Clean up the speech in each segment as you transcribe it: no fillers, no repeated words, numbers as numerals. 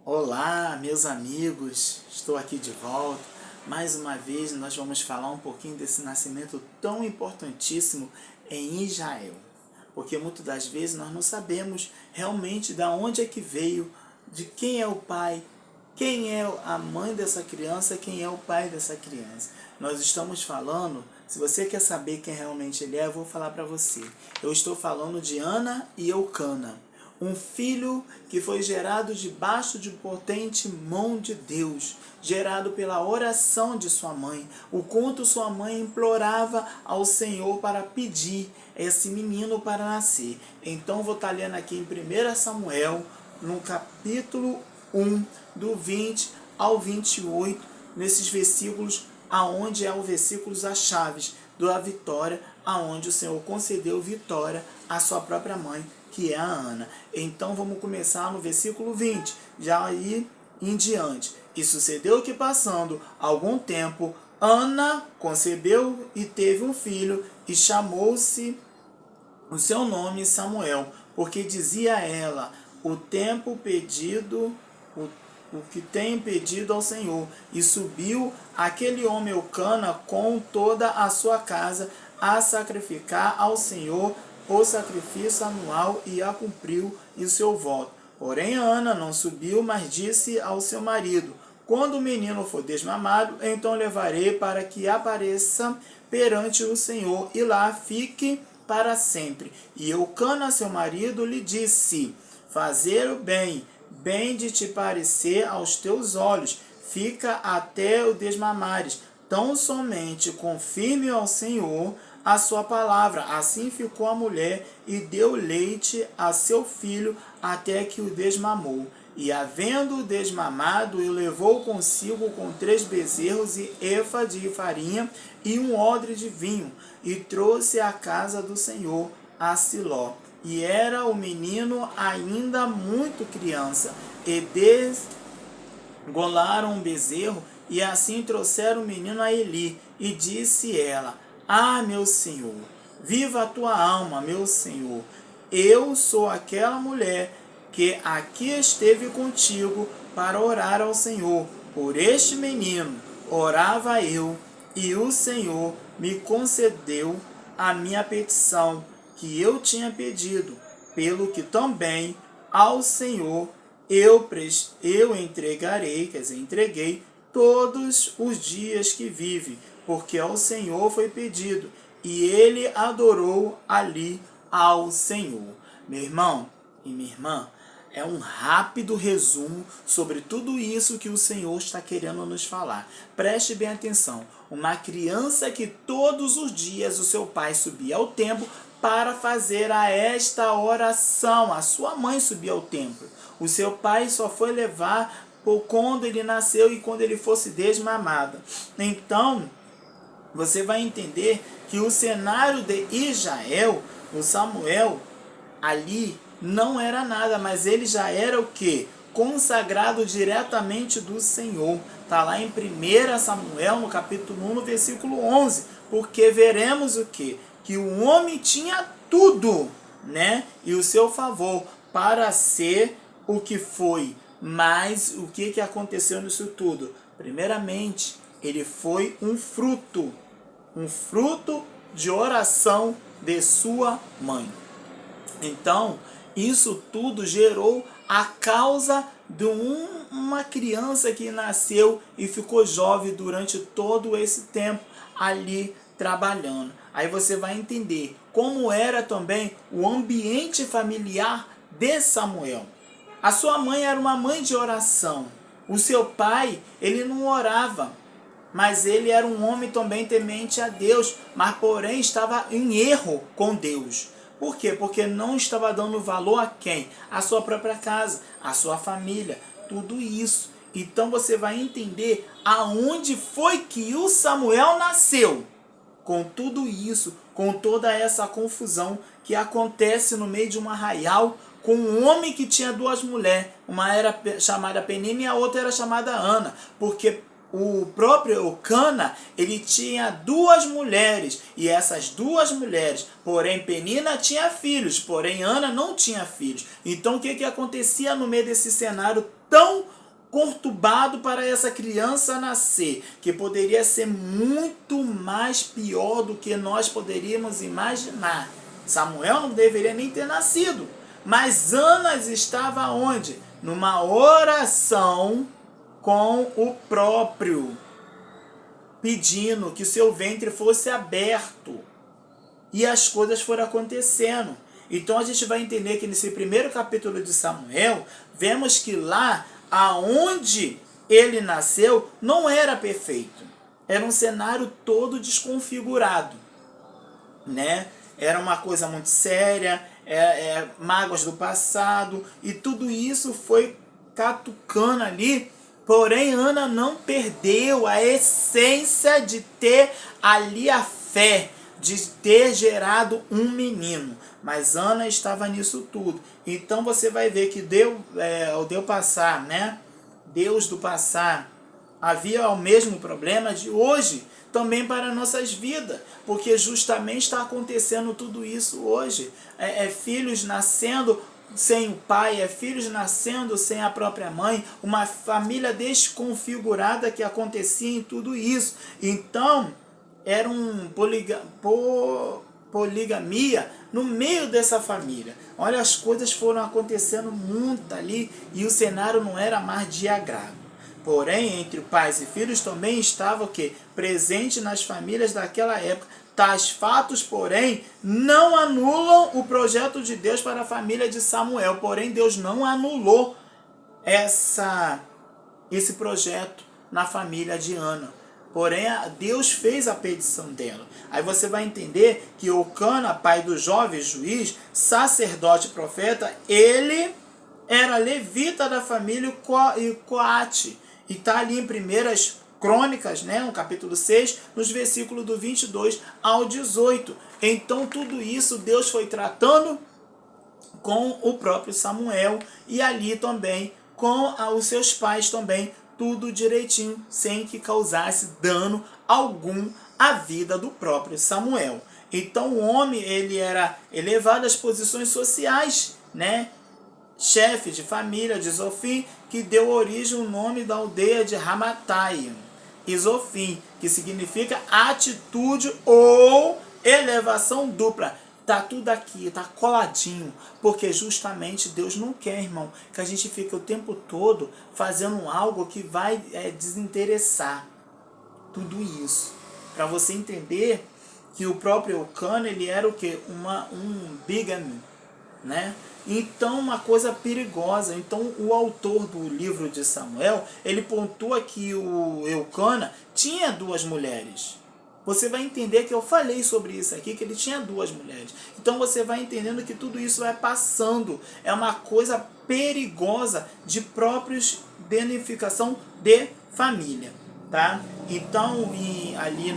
Olá, meus amigos, estou aqui de volta. Mais uma vez nós vamos falar um pouquinho desse nascimento tão importantíssimo em Israel. Porque muitas das vezes nós não sabemos realmente de onde é que veio, de quem é o pai, quem é a mãe dessa criança, quem é o pai dessa criança. Nós estamos falando, se você quer saber quem realmente ele é, eu vou falar para você. Eu estou falando de Ana e Eucana, um filho que foi gerado debaixo de potente mão de Deus, gerado pela oração de sua mãe, o quanto sua mãe implorava ao Senhor para pedir esse menino para nascer. Então vou estar lendo aqui em 1 Samuel, no capítulo 1, do 20 ao 28, nesses versículos, aonde é o versículos as chaves da vitória, aonde o Senhor concedeu vitória à sua própria mãe, que é a Ana. Então vamos começar no versículo 20, já aí em diante. E sucedeu que, passando algum tempo, Ana concebeu e teve um filho, e chamou-se o seu nome Samuel, porque dizia ela: o tempo pedido, o que tem pedido ao Senhor. E subiu aquele homem Eucana com toda a sua casa a sacrificar ao Senhor o sacrifício anual, e a cumpriu o seu voto. Porém Ana não subiu, mas disse ao seu marido: quando o menino for desmamado, então levarei para que apareça perante o Senhor, e lá fique para sempre. E Eucana, seu marido, lhe disse: fazer o bem, bem de te parecer aos teus olhos, fica até o desmamares. Tão somente confirme ao Senhor a sua palavra. Assim ficou a mulher e deu leite a seu filho até que o desmamou. E havendo desmamado, o levou consigo com 3 bezerros e efa de farinha e um odre de vinho, e trouxe à casa do Senhor a Siló. E era o menino ainda muito criança, e desgolaram um bezerro, e assim trouxeram o menino a Eli. E disse ela: ah, meu Senhor, viva a tua alma, meu Senhor. Eu sou aquela mulher que aqui esteve contigo para orar ao Senhor. Por este menino orava eu, e o Senhor me concedeu a minha petição que eu tinha pedido, pelo que também ao Senhor eu entreguei todos os dias que vive, porque ao Senhor foi pedido, e ele adorou ali ao Senhor. Meu irmão e minha irmã, é um rápido resumo sobre tudo isso que o Senhor está querendo nos falar. Preste bem atenção. Uma criança que todos os dias o seu pai subia ao templo para fazer esta oração. A sua mãe subia ao templo. O seu pai só foi levar por quando ele nasceu e quando ele fosse desmamado. Então, você vai entender que o cenário de Israel, o Samuel, ali não era nada, mas ele já era o que? Consagrado diretamente do Senhor. Está lá em 1 Samuel, no capítulo 1, no versículo 11. Porque veremos o que? Que o homem tinha tudo, né? E o seu favor para ser o que foi. Mas o que aconteceu nisso tudo? Primeiramente, ele foi um fruto de oração de sua mãe. Então, isso tudo gerou a causa de uma criança que nasceu e ficou jovem durante todo esse tempo ali trabalhando. Aí você vai entender como era também o ambiente familiar de Samuel. A sua mãe era uma mãe de oração. O seu pai, ele não orava, mas ele era um homem também temente a Deus, mas porém estava em erro com Deus. Por quê? Porque não estava dando valor a quem? A sua própria casa, a sua família, tudo isso. Então você vai entender aonde foi que o Samuel nasceu. Com tudo isso, com toda essa confusão que acontece no meio de um arraial, com um homem que tinha 2 mulheres, uma era chamada Penina e a outra era chamada Ana, porque o próprio Eucana, ele tinha 2 mulheres, e essas 2 mulheres, porém Penina tinha filhos, porém Ana não tinha filhos. Então o que acontecia no meio desse cenário tão conturbado para essa criança nascer, que poderia ser muito mais pior do que nós poderíamos imaginar? Samuel não deveria nem ter nascido, mas Ana estava onde? Numa oração com o próprio, pedindo que seu ventre fosse aberto. E as coisas foram acontecendo. Então a gente vai entender que nesse primeiro capítulo de Samuel, vemos que lá aonde ele nasceu não era perfeito. Era um cenário todo desconfigurado, né? Era uma coisa muito séria, mágoas do passado, e tudo isso foi catucando ali. Porém, Ana não perdeu a essência de ter ali a fé, de ter gerado um menino. Mas Ana estava nisso tudo. Então você vai ver que o passar, né? Deus do passar havia o mesmo problema de hoje também para nossas vidas, porque justamente está acontecendo tudo isso hoje. Filhos nascendo sem o pai, filhos nascendo sem a própria mãe, uma família desconfigurada que acontecia em tudo isso. Então, era poligamia no meio dessa família. Olha, as coisas foram acontecendo muito ali e o cenário não era mais de agrado. Porém, entre pais e filhos também estava o quê? Presente nas famílias daquela época. Tais fatos, porém, não anulam o projeto de Deus para a família de Samuel. Porém, Deus não anulou esse projeto na família de Ana. Porém, Deus fez a petição dela. Aí você vai entender que Eucana, pai do jovem juiz, sacerdote e profeta, ele era levita da família Coate. E está ali em 1 Crônicas, né, no capítulo 6, nos versículos do 22 ao 18. Então tudo isso Deus foi tratando com o próprio Samuel e ali também com os seus pais também, tudo direitinho, sem que causasse dano algum à vida do próprio Samuel. Então o homem, ele era elevado às posições sociais, né? Chefe de família de Zofim, que deu origem ao nome da aldeia de Ramatai. Isofim, que significa atitude ou elevação dupla. Tá tudo aqui, tá coladinho, porque justamente Deus não quer, irmão, que a gente fique o tempo todo fazendo algo que vai desinteressar. Tudo isso. Para você entender que o próprio Eucana, ele era o quê? Um bigamy, né? Então, uma coisa perigosa. Então, o autor do livro de Samuel, ele pontua que o Eucana tinha 2 mulheres. Você vai entender que eu falei sobre isso aqui, que ele tinha 2 mulheres. Então, você vai entendendo que tudo isso vai passando. É uma coisa perigosa de próprios danificação de família, tá? Então, ali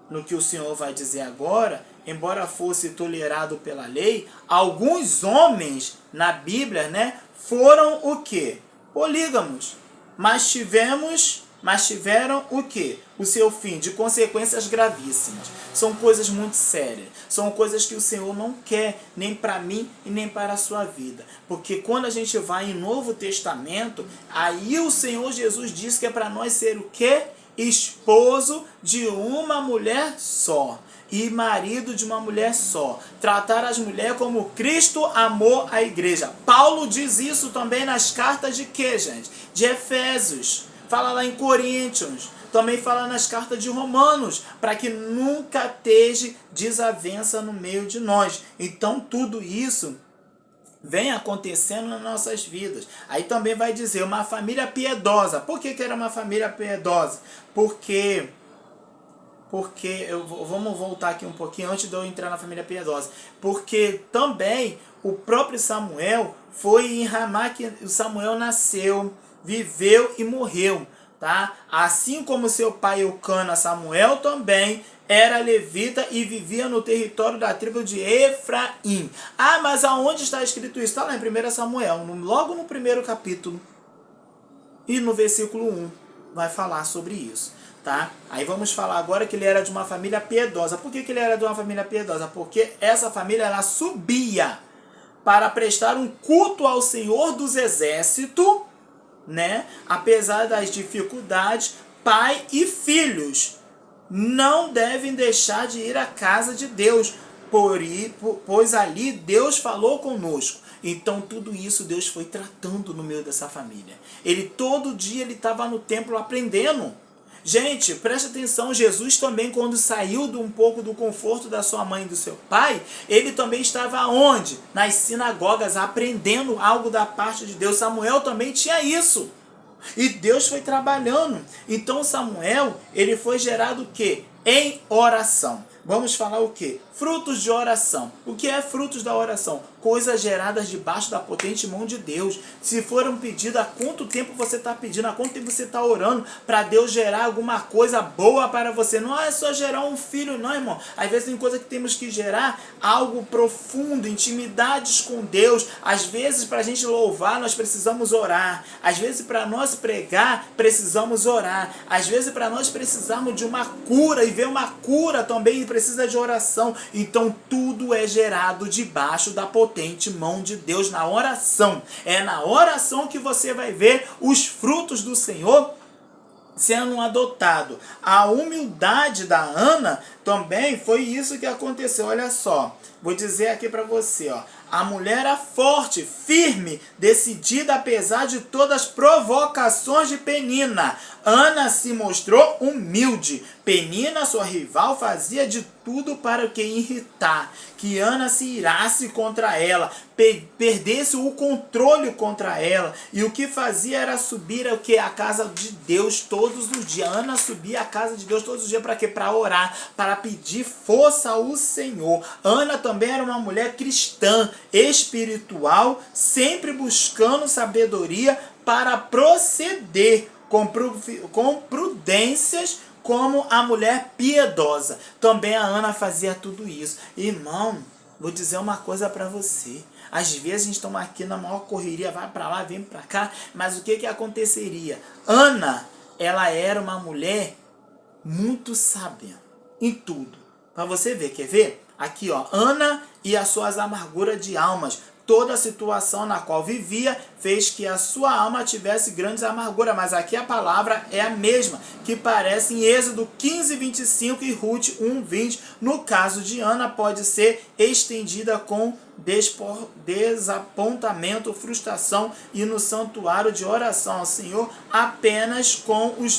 no que o Senhor vai dizer agora, embora fosse tolerado pela lei, alguns homens na Bíblia, né, foram o quê? Polígamos. Mas tiveram o quê? O seu fim, de consequências gravíssimas. São coisas muito sérias. São coisas que o Senhor não quer, nem para mim e nem para a sua vida. Porque quando a gente vai em Novo Testamento, aí o Senhor Jesus diz que é para nós ser o quê? Esposo de uma mulher só e marido de uma mulher só. Tratar as mulheres como Cristo amou a igreja. Paulo diz isso também nas cartas de quê, gente? De Efésios. Fala lá em Coríntios. Também fala nas cartas de Romanos. Para que nunca esteja desavença no meio de nós. Então tudo isso vem acontecendo nas nossas vidas. Aí também vai dizer uma família piedosa. Por que era uma família piedosa? Porque vamos voltar aqui um pouquinho antes de eu entrar na família piedosa. Porque também o próprio Samuel foi em Ramá que o Samuel nasceu, viveu e morreu, tá? Assim como seu pai Eucana, Samuel também era levita e vivia no território da tribo de Efraim. Ah, mas aonde está escrito isso? Está lá em 1 Samuel, logo no primeiro capítulo e no versículo 1. vai falar sobre isso, tá? Aí vamos falar agora que ele era de uma família piedosa. Por que ele era de uma família piedosa? Porque essa família, ela subia para prestar um culto ao Senhor dos Exércitos, né? Apesar das dificuldades, pai e filhos não devem deixar de ir à casa de Deus, pois ali Deus falou conosco. Então tudo isso Deus foi tratando no meio dessa família. Todo dia ele estava no templo aprendendo. Gente, preste atenção, Jesus também, quando saiu um pouco do conforto da sua mãe e do seu pai, ele também estava onde? Nas sinagogas, aprendendo algo da parte de Deus. Samuel também tinha isso. E Deus foi trabalhando. Então Samuel, ele foi gerado o quê? Em oração. Vamos falar o quê? Frutos de oração. O que é frutos da oração? Coisas geradas debaixo da potente mão de Deus. Se for um pedido, há quanto tempo você está pedindo? Há quanto tempo você está orando para Deus gerar alguma coisa boa para você? Não é só gerar um filho, não, irmão. Às vezes tem coisa que temos que gerar algo profundo, intimidades com Deus. Às vezes, para a gente louvar, nós precisamos orar. Às vezes, para nós pregar, precisamos orar. Às vezes, para nós precisarmos de uma cura e ver uma cura também precisa de oração. Então tudo é gerado debaixo da potente mão de Deus na oração. É na oração que você vai ver os frutos do Senhor sendo adotado. A humildade da Ana também foi isso que aconteceu. Olha só, vou dizer aqui para você, ó. A mulher era forte, firme, decidida apesar de todas as provocações de Penina. Ana se mostrou humilde. Penina, sua rival, fazia de tudo para que irritar, que Ana se irasse contra ela, perdesse o controle contra ela. E o que fazia era subir a casa de Deus todos os dias. Ana subia a casa de Deus todos os dias para quê? Para orar, para pedir força ao Senhor. Ana também era uma mulher cristã, espiritual, sempre buscando sabedoria para proceder com prudências, como a mulher piedosa. Também a Ana fazia tudo isso. Irmão, vou dizer uma coisa para você. Às vezes a gente toma aqui na maior correria, vai para lá, vem para cá, mas o que aconteceria? Ana, ela era uma mulher muito sábia em tudo. Para você ver, quer ver? Aqui, ó, Ana e as suas amarguras de almas. Toda a situação na qual vivia fez que a sua alma tivesse grandes amarguras. Mas aqui a palavra é a mesma, que parece em Êxodo 15:25 e Ruth 1:20. No caso de Ana, pode ser estendida com desapontamento, frustração e no santuário de oração ao Senhor apenas com os